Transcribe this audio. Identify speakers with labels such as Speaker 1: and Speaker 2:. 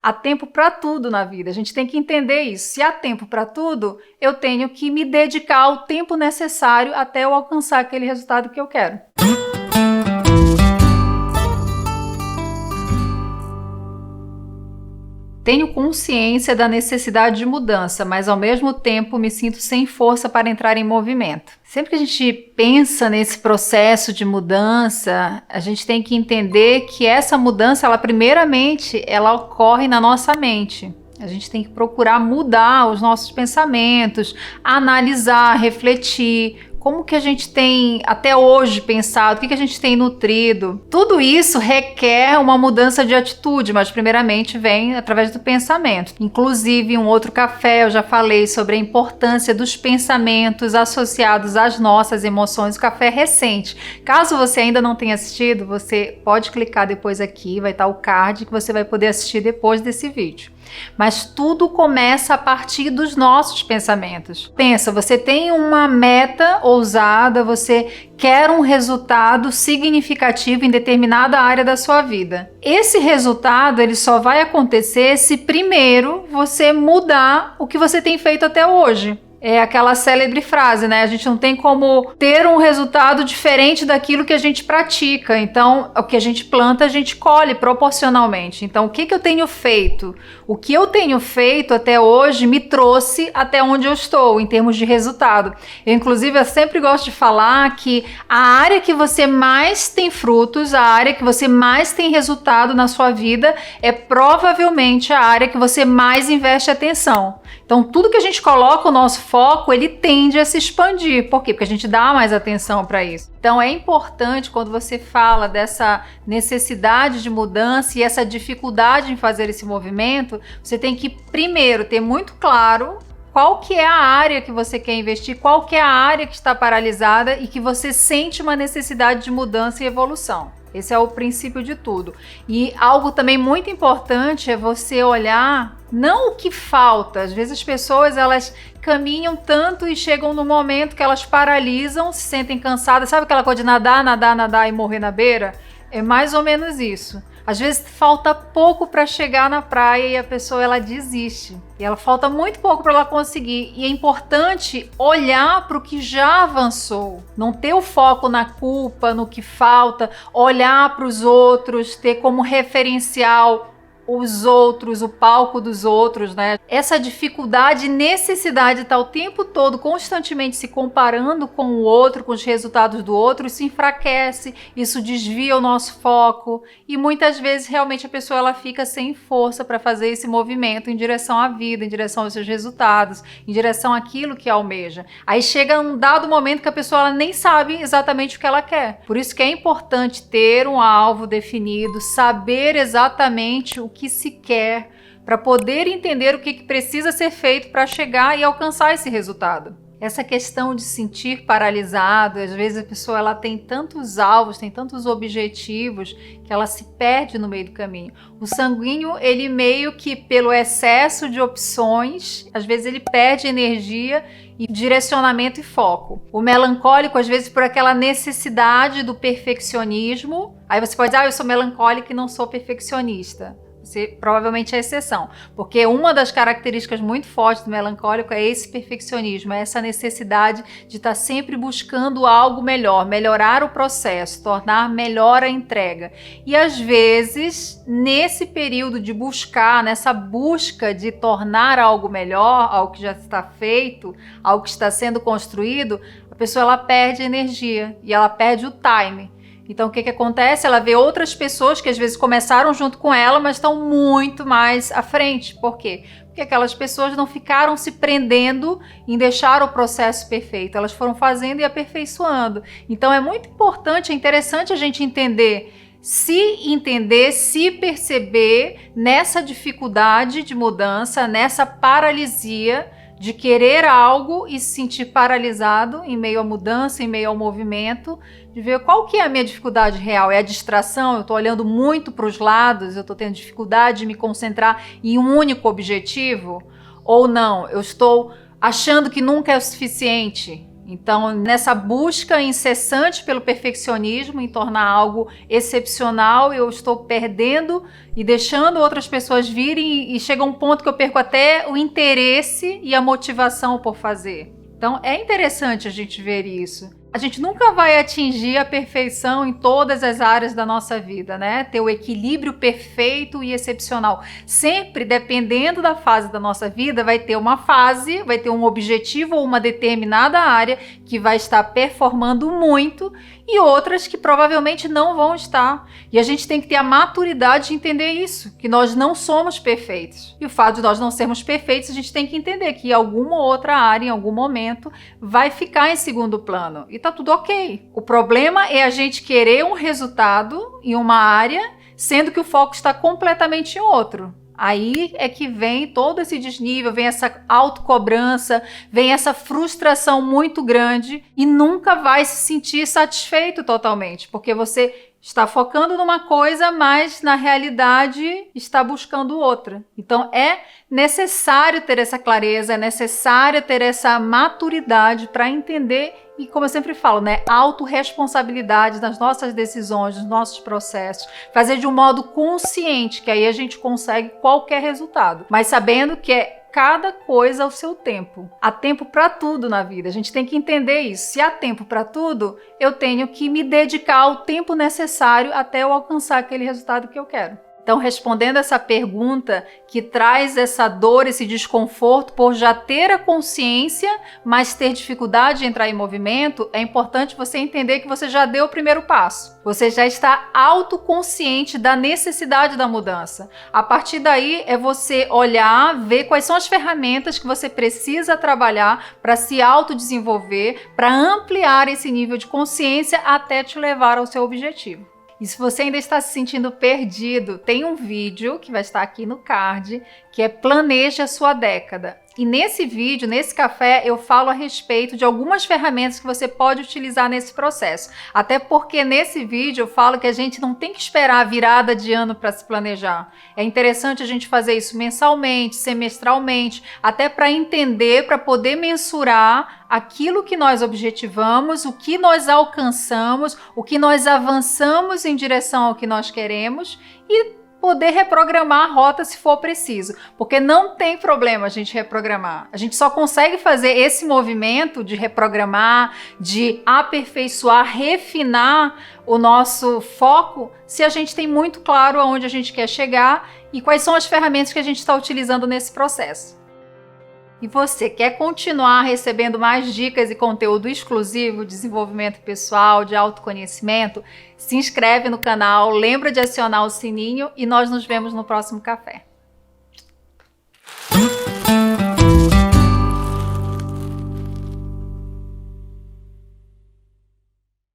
Speaker 1: Há tempo para tudo na vida, a gente tem que entender isso. Se há tempo para tudo, eu tenho que me dedicar o tempo necessário até eu alcançar aquele resultado que eu quero. Tenho consciência da necessidade de mudança, mas ao mesmo tempo me sinto sem força para entrar em movimento. Sempre que a gente pensa nesse processo de mudança, a gente tem que entender que essa mudança, ela ocorre na nossa mente. A gente tem que procurar mudar os nossos pensamentos, analisar, refletir. Como que a gente tem até hoje pensado, o que a gente tem nutrido. Tudo isso requer uma mudança de atitude, mas primeiramente vem através do pensamento. Inclusive, em um outro café eu já falei sobre a importância dos pensamentos associados às nossas emoções. O café é recente. Caso você ainda não tenha assistido, você pode clicar depois aqui, vai estar o card que você vai poder assistir depois desse vídeo. Mas tudo começa a partir dos nossos pensamentos. Pensa, você tem uma meta ousada, você quer um resultado significativo em determinada área da sua vida. Esse resultado ele só vai acontecer se primeiro você mudar o que você tem feito até hoje. É aquela célebre frase, né? A gente não tem como ter um resultado diferente daquilo que a gente pratica. Então, o que a gente planta, a gente colhe proporcionalmente. Então, o que eu tenho feito? O que eu tenho feito até hoje me trouxe até onde eu estou, em termos de resultado. Eu sempre gosto de falar que a área que você mais tem frutos, a área que você mais tem resultado na sua vida, é provavelmente a área que você mais investe atenção. Então, tudo que a gente coloca o nosso foco, ele tende a se expandir. Por quê? Porque a gente dá mais atenção para isso. Então, é importante quando você fala dessa necessidade de mudança e essa dificuldade em fazer esse movimento, você tem que primeiro ter muito claro qual que é a área que você quer investir, qual que é a área que está paralisada e que você sente uma necessidade de mudança e evolução. Esse é o princípio de tudo. E algo também muito importante é você olhar não o que falta. Às vezes as pessoas elas caminham tanto e chegam no momento que elas paralisam, se sentem cansadas. Sabe aquela coisa de nadar e morrer na beira? É mais ou menos isso. Às vezes falta pouco para chegar na praia e a pessoa ela desiste. E ela falta muito pouco para ela conseguir. E é importante olhar para o que já avançou. Não ter o foco na culpa, no que falta. Olhar para os outros, ter como referencial os outros, o palco dos outros, né? Essa dificuldade e necessidade de estar o tempo todo constantemente se comparando com o outro, com os resultados do outro, isso enfraquece, isso desvia o nosso foco e muitas vezes realmente a pessoa ela fica sem força para fazer esse movimento em direção à vida, em direção aos seus resultados, em direção àquilo que almeja. Aí chega um dado momento que a pessoa ela nem sabe exatamente o que ela quer. Por isso que é importante ter um alvo definido, saber exatamente o que se quer, para poder entender o que precisa ser feito para chegar e alcançar esse resultado. Essa questão de se sentir paralisado, às vezes a pessoa ela tem tantos alvos, tem tantos objetivos que ela se perde no meio do caminho. O sanguíneo, ele meio que pelo excesso de opções, às vezes ele perde energia e direcionamento e foco. O melancólico, às vezes por aquela necessidade do perfeccionismo, aí você pode dizer, eu sou melancólico e não sou perfeccionista. Você provavelmente é exceção, porque uma das características muito fortes do melancólico é esse perfeccionismo, é essa necessidade de estar sempre buscando algo melhor, melhorar o processo, tornar melhor a entrega. E às vezes, nesse período de buscar, nessa busca de tornar algo melhor, algo que já está feito, algo que está sendo construído, a pessoa ela perde energia e ela perde o time. Então, o que acontece? Ela vê outras pessoas que às vezes começaram junto com ela, mas estão muito mais à frente. Por quê? Porque aquelas pessoas não ficaram se prendendo em deixar o processo perfeito. Elas foram fazendo e aperfeiçoando. Então, é muito importante, é interessante a gente entender, se perceber nessa dificuldade de mudança, nessa paralisia, de querer algo e se sentir paralisado em meio à mudança, em meio ao movimento, de ver qual que é a minha dificuldade real. É a distração? Eu estou olhando muito para os lados, eu estou tendo dificuldade de me concentrar em um único objetivo? Ou não, eu estou achando que nunca é o suficiente? Então, nessa busca incessante pelo perfeccionismo, em tornar algo excepcional, eu estou perdendo e deixando outras pessoas virem, e chega um ponto que eu perco até o interesse e a motivação por fazer. Então, é interessante a gente ver isso. A gente nunca vai atingir a perfeição em todas as áreas da nossa vida, né? Ter o equilíbrio perfeito e excepcional. Sempre, dependendo da fase da nossa vida, vai ter uma fase, vai ter um objetivo ou uma determinada área que vai estar performando muito e outras que provavelmente não vão estar. E a gente tem que ter a maturidade de entender isso, que nós não somos perfeitos. E o fato de nós não sermos perfeitos, a gente tem que entender que alguma outra área, em algum momento, vai ficar em segundo plano. E tá tudo ok. O problema é a gente querer um resultado em uma área, sendo que o foco está completamente em outro. Aí é que vem todo esse desnível, vem essa autocobrança, vem essa frustração muito grande e nunca vai se sentir satisfeito totalmente, porque você está focando numa coisa, mas na realidade está buscando outra. Então é necessário ter essa clareza, é necessário ter essa maturidade para entender e, como eu sempre falo, né, autorresponsabilidade das nossas decisões, dos nossos processos, fazer de um modo consciente, que aí a gente consegue qualquer resultado, mas sabendo que é cada coisa ao seu tempo. Há tempo para tudo na vida. A gente tem que entender isso. Se há tempo para tudo, eu tenho que me dedicar ao tempo necessário até eu alcançar aquele resultado que eu quero. Então, respondendo essa pergunta que traz essa dor, esse desconforto por já ter a consciência, mas ter dificuldade de entrar em movimento, é importante você entender que você já deu o primeiro passo. Você já está autoconsciente da necessidade da mudança. A partir daí é você olhar, ver quais são as ferramentas que você precisa trabalhar para se autodesenvolver, para ampliar esse nível de consciência até te levar ao seu objetivo. E se você ainda está se sentindo perdido, tem um vídeo que vai estar aqui no card, que é Planeje a Sua Década. E nesse vídeo, nesse café, eu falo a respeito de algumas ferramentas que você pode utilizar nesse processo. Até porque nesse vídeo eu falo que a gente não tem que esperar a virada de ano para se planejar. É interessante a gente fazer isso mensalmente, semestralmente, até para entender, para poder mensurar aquilo que nós objetivamos, o que nós alcançamos, o que nós avançamos em direção ao que nós queremos e poder reprogramar a rota se for preciso, porque não tem problema a gente reprogramar. A gente só consegue fazer esse movimento de reprogramar, de aperfeiçoar, refinar o nosso foco, se a gente tem muito claro aonde a gente quer chegar e quais são as ferramentas que a gente está utilizando nesse processo. E você quer continuar recebendo mais dicas e conteúdo exclusivo, desenvolvimento pessoal, de autoconhecimento? Se inscreve no canal, lembra de acionar o sininho e nós nos vemos no próximo café.